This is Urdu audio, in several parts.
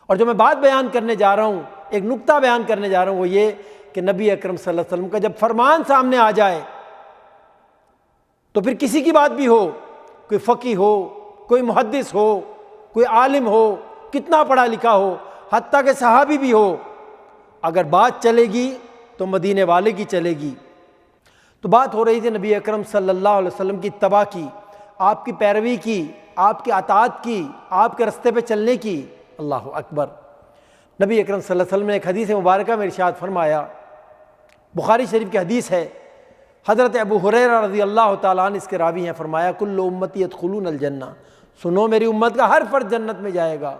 اور جو میں بات بیان کرنے جا رہا ہوں، ایک نقطہ بیان کرنے جا رہا ہوں، وہ یہ کہ نبی اکرم صلی اللہ علیہ وسلم کا جب فرمان سامنے آ جائے تو پھر کسی کی بات بھی ہو، کوئی فقیہ ہو، کوئی محدث ہو، کوئی عالم ہو، کتنا پڑھا لکھا ہو، حتیٰ کہ صحابی بھی ہو، اگر بات چلے گی تو مدینے والے کی چلے گی۔ تو بات ہو رہی تھی نبی اکرم صلی اللہ علیہ وسلم کی اتباع کی، آپ کی پیروی کی، آپ کی اطاعت کی، آپ کے رستے پہ چلنے کی۔ اللہ اکبر۔ نبی اکرم صلی اللہ علیہ وسلم نے ایک حدیث مبارکہ میں ارشاد فرمایا، بخاری شریف کی حدیث ہے، حضرت ابو ہریرہ رضی اللہ تعالیٰ عنہ اس کے راوی ہیں، فرمایا کل امتی یدخلون الجنہ، سنو میری امت کا ہر فرد جنت میں جائے گا،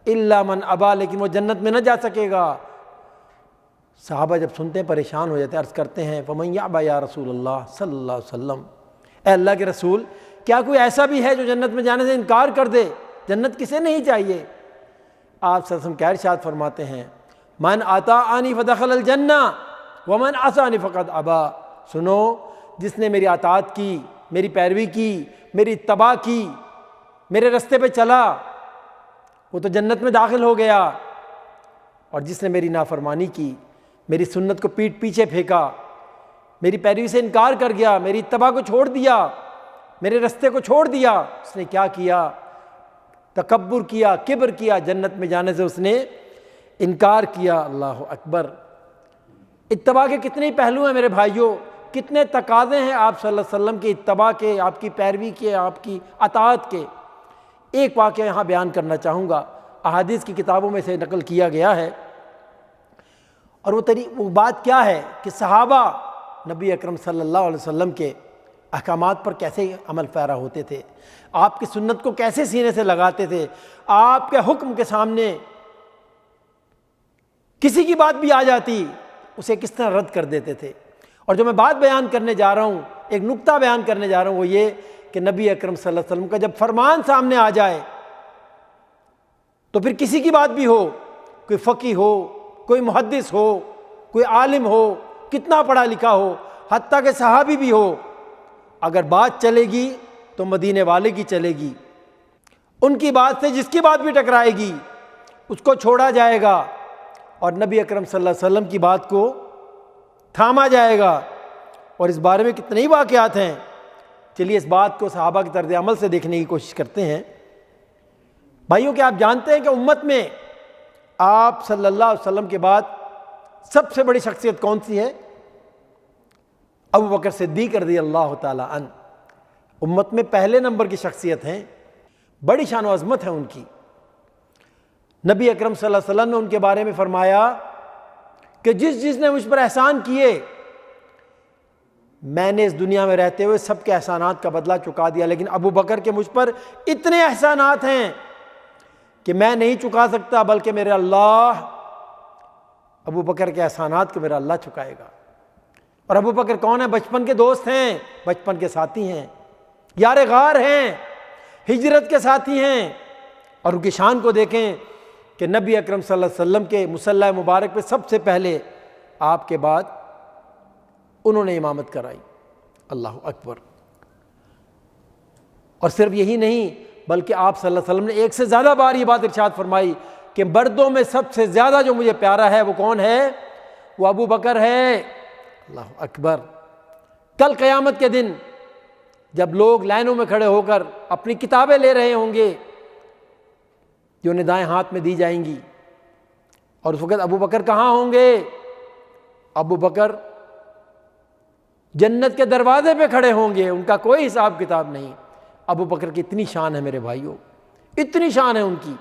الا من ابا، لیکن وہ جنت میں نہ جا سکے گا۔ صحابہ جب سنتے ہیں پریشان ہو جاتے ہیں، عرض کرتے ہیں فمن یابا یا رسول اللہ صلی اللہ علیہ وسلم، اے اللہ کے رسول کیا کوئی ایسا بھی ہے جو جنت میں جانے سے انکار کر دے؟ جنت کسے نہیں چاہیے؟ آپ صلی اللہ علیہ وسلم کیا ارشاد فرماتے ہیں، من اطاعنی فدخل الجنہ ومن عصانی فقد ابا، سنو جس نے میری اطاعت کی، میری پیروی کی، میری اتباع کی، میرے رستے پہ چلا، وہ تو جنت میں داخل ہو گیا، اور جس نے میری نافرمانی کی، میری سنت کو پیٹھ پیچھے پھینکا، میری پیروی سے انکار کر گیا، میری اتباع کو چھوڑ دیا، میرے رستے کو چھوڑ دیا، اس نے کیا کیا؟ تکبر کیا، کبر کیا، جنت میں جانے سے اس نے انکار کیا۔ اللہ اکبر۔ اتباع کے کتنے پہلو ہیں میرے بھائیوں، کتنے تقاضے ہیں آپ صلی اللہ علیہ وسلم کی اتباع کے، آپ کی پیروی کے، آپ کی اطاعت کے۔ ایک واقعہ یہاں بیان کرنا چاہوں گا، احادیث کی کتابوں میں سے نقل کیا گیا ہے، اور وہ بات کیا ہے کہ صحابہ نبی اکرم صلی اللہ علیہ وسلم کے احکامات پر کیسے عمل پیرا ہوتے تھے، آپ کی سنت کو کیسے سینے سے لگاتے تھے، آپ کے حکم کے سامنے کسی کی بات بھی آ جاتی اسے کس طرح رد کر دیتے تھے۔ اور جو میں بات بیان کرنے جا رہا ہوں، ایک نقطہ بیان کرنے جا رہا ہوں، وہ یہ کہ نبی اکرم صلی اللہ علیہ وسلم کا جب فرمان سامنے آ جائے تو پھر کسی کی بات بھی ہو، کوئی فقیہ ہو، کوئی محدث ہو، کوئی عالم ہو، کتنا پڑھا لکھا ہو، حتیٰ کہ صحابی بھی ہو، اگر بات چلے گی تو مدینے والے کی چلے گی، ان کی بات سے جس کی بات بھی ٹکرائے گی اس کو چھوڑا جائے گا، اور نبی اکرم صلی اللہ علیہ وسلم کی بات کو تھاما جائے گا۔ اور اس بارے میں کتنے ہی واقعات ہیں، چلیے اس بات کو صحابہ کی طرز عمل سے دیکھنے کی کوشش کرتے ہیں۔ بھائیوں، کہ آپ جانتے ہیں کہ امت میں آپ صلی اللہ علیہ وسلم کے بعد سب سے بڑی شخصیت کون سی ہے؟ ابو بکر صدیق رضی اللہ تعالی عنہ امت میں پہلے نمبر کی شخصیت ہیں، بڑی شان و عظمت ہے ان کی۔ نبی اکرم صلی اللہ علیہ وسلم نے ان کے بارے میں فرمایا کہ جس نے مجھ پر احسان کیے، میں نے اس دنیا میں رہتے ہوئے سب کے احسانات کا بدلہ چکا دیا، لیکن ابو بکر کے مجھ پر اتنے احسانات ہیں کہ میں نہیں چکا سکتا، بلکہ میرے اللہ ابو بکر کے احسانات کو میرا اللہ چکائے گا۔ اور ابو بکر کون ہے؟ بچپن کے دوست ہیں، بچپن کے ساتھی ہیں، یار غار ہیں، ہجرت کے ساتھی ہیں۔ اور ان کی شان کو دیکھیں کہ نبی اکرم صلی اللہ علیہ وسلم کے مصلی مبارک پہ سب سے پہلے آپ کے بعد انہوں نے امامت کرائی۔ اللہ اکبر۔ اور صرف یہی نہیں، بلکہ آپ صلی اللہ علیہ وسلم نے ایک سے زیادہ بار یہ بات ارشاد فرمائی کہ مردوں میں سب سے زیادہ جو مجھے پیارا ہے وہ کون ہے؟ وہ ابو بکر ہے۔ اللہ اکبر۔ کل قیامت کے دن جب لوگ لائنوں میں کھڑے ہو کر اپنی کتابیں لے رہے ہوں گے جو انہیں دائیں ہاتھ میں دی جائیں گی، اور اس وقت ابو بکر کہاں ہوں گے؟ ابو بکر جنت کے دروازے پہ کھڑے ہوں گے، ان کا کوئی حساب کتاب نہیں۔ ابو بکر کی اتنی شان ہے میرے بھائیوں، اتنی شان ہے ان کی۔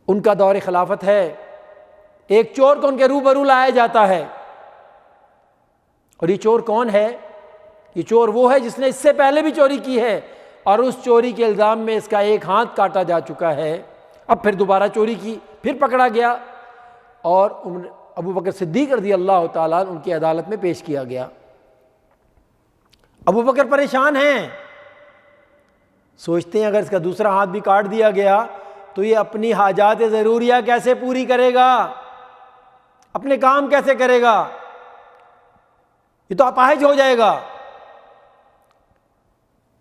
ان کا دور خلافت ہے، ایک چور کو ان کے روبرو لایا جاتا ہے، اور یہ چور کون ہے؟ یہ چور وہ ہے جس نے اس سے پہلے بھی چوری کی ہے، اور اس چوری کے الزام میں اس کا ایک ہاتھ کاٹا جا چکا ہے، اب پھر دوبارہ چوری کی، پھر پکڑا گیا، اور ابو بکر صدیق رضی اللہ تعالیٰ ان کی عدالت میں پیش کیا گیا۔ ابو بکر پریشان ہیں، سوچتے ہیں اگر اس کا دوسرا ہاتھ بھی کاٹ دیا گیا تو یہ اپنی حاجات ضروریہ کیسے پوری کرے گا، اپنے کام کیسے کرے گا، یہ تو اپاہج ہو جائے گا۔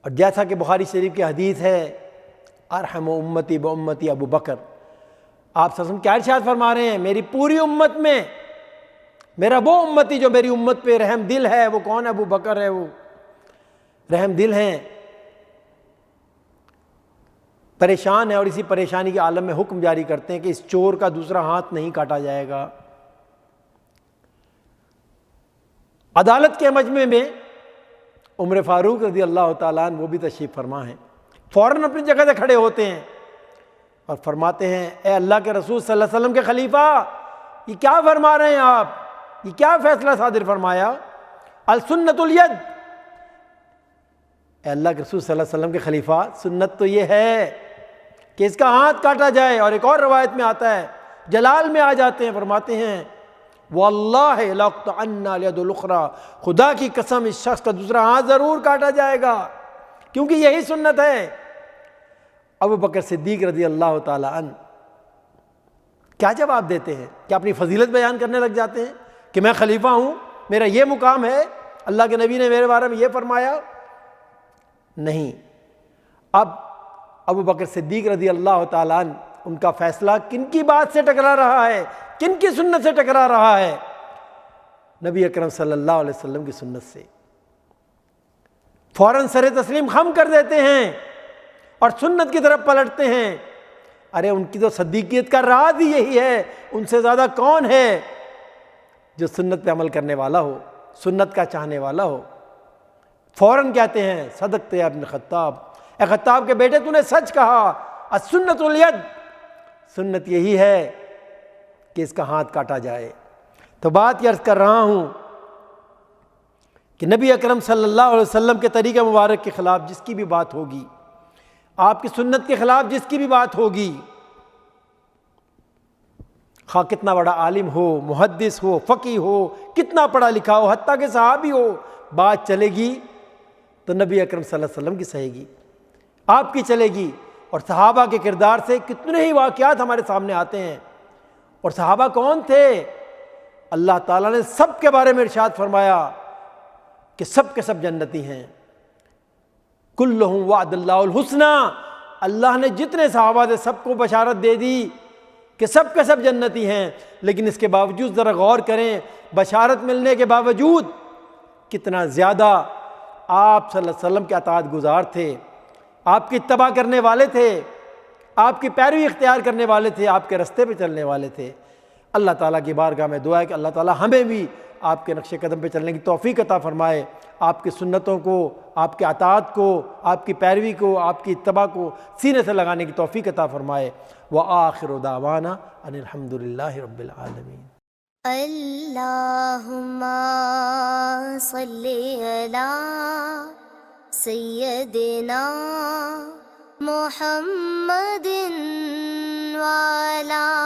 اور جیسا کہ بخاری شریف کی حدیث ہے ارحم امتی بامتی ابو بکر۔ آپ صلی اللہ علیہ وسلم کیا ارشاد فرما رہے ہیں؟ میری پوری امت میں میرا وہ امتی جو میری امت پہ رحم دل ہے وہ کون ہے؟ ابو بکر ہے، وہ رحم دل ہیں، پریشان ہے، اور اسی پریشانی کے عالم میں حکم جاری کرتے ہیں کہ اس چور کا دوسرا ہاتھ نہیں کاٹا جائے گا۔ عدالت کے مجمع میں عمر فاروق رضی اللہ تعالیٰ عنہ وہ بھی تشریف فرما ہیں، فوراً اپنی جگہ سے کھڑے ہوتے ہیں اور فرماتے ہیں اے اللہ کے رسول صلی اللہ علیہ وسلم کے خلیفہ، یہ کیا فرما رہے ہیں آپ؟ یہ کیا فیصلہ صادر فرمایا؟ السنت الید، اے اللہ کے رسول صلی اللہ علیہ وسلم کے خلیفہ، سنت تو یہ ہے کہ اس کا ہاتھ کاٹا جائے۔ اور ایک اور روایت میں آتا ہے، جلال میں آ جاتے ہیں، فرماتے ہیں واللہ لَأَقْطَعَنَّ الْيَدَ الْأُخْرَى، خدا کی قسم اس شخص کا دوسرا ہاتھ ضرور کاٹا جائے گا، کیونکہ یہی سنت ہے۔ ابو بکر صدیق رضی اللہ تعالیٰ عنہ کیا جواب دیتے ہیں؟ کیا اپنی فضیلت بیان کرنے لگ جاتے ہیں کہ میں خلیفہ ہوں، میرا یہ مقام ہے، اللہ کے نبی نے میرے بارے میں یہ فرمایا؟ نہیں۔ اب ابو بکر صدیق رضی اللہ تعالیٰ عنہ ان کا فیصلہ کن کی بات سے ٹکرا رہا ہے، کن کی سنت سے ٹکرا رہا ہے؟ نبی اکرم صلی اللہ علیہ وسلم کی سنت سے۔ فوراً سر تسلیم خم کر دیتے ہیں اور سنت کی طرف پلٹتے ہیں۔ ارے ان کی تو صدیقیت کا راز ہی یہی ہے، ان سے زیادہ کون ہے جو سنت پہ عمل کرنے والا ہو، سنت کا چاہنے والا ہو؟ فوراً کہتے ہیں صدقت یا ابن خطاب، اے خطاب کے بیٹے تو نے سچ کہا، السنت الید، سنت یہی ہے کہ اس کا ہاتھ کاٹا جائے۔ تو بات یہ عرض کر رہا ہوں کہ نبی اکرم صلی اللہ علیہ وسلم کے طریقہ مبارک کے خلاف جس کی بھی بات ہوگی، آپ کی سنت کے خلاف جس کی بھی بات ہوگی، خواہ کتنا بڑا عالم ہو، محدث ہو، فقیہ ہو، کتنا پڑھا لکھا ہو، حتیٰ کہ صحابی ہو، بات چلے گی تو نبی اکرم صلی اللہ علیہ وسلم کی سہے گی، آپ کی چلے گی۔ اور صحابہ کے کردار سے کتنے ہی واقعات ہمارے سامنے آتے ہیں۔ اور صحابہ کون تھے؟ اللہ تعالیٰ نے سب کے بارے میں ارشاد فرمایا کہ سب کے سب جنتی ہیں، کلہم وعد اللہ الحسنی، اللہ نے جتنے صحابہ تھے سب کو بشارت دے دی کہ سب کے سب جنتی ہیں۔ لیکن اس کے باوجود ذرا غور کریں، بشارت ملنے کے باوجود کتنا زیادہ آپ صلی اللہ علیہ وسلم کے اطاعت گزار تھے، آپ کی اتباع کرنے والے تھے، آپ کی پیروی اختیار کرنے والے تھے، آپ کے رستے پہ چلنے والے تھے۔ اللہ تعالیٰ کی بارگاہ میں دعا ہے کہ اللہ تعالیٰ ہمیں بھی آپ کے نقش قدم پہ چلنے کی توفیق عطا فرمائے، آپ کی سنتوں کو، آپ کے اطاعت کو، آپ کی پیروی کو، آپ کی اتباع کو سینے سے لگانے کی توفیق عطا فرمائے۔ وآخر دعوانا ان الحمد للہ رب العالمین۔ اللہم صلی علی سیدنا محمد وعلی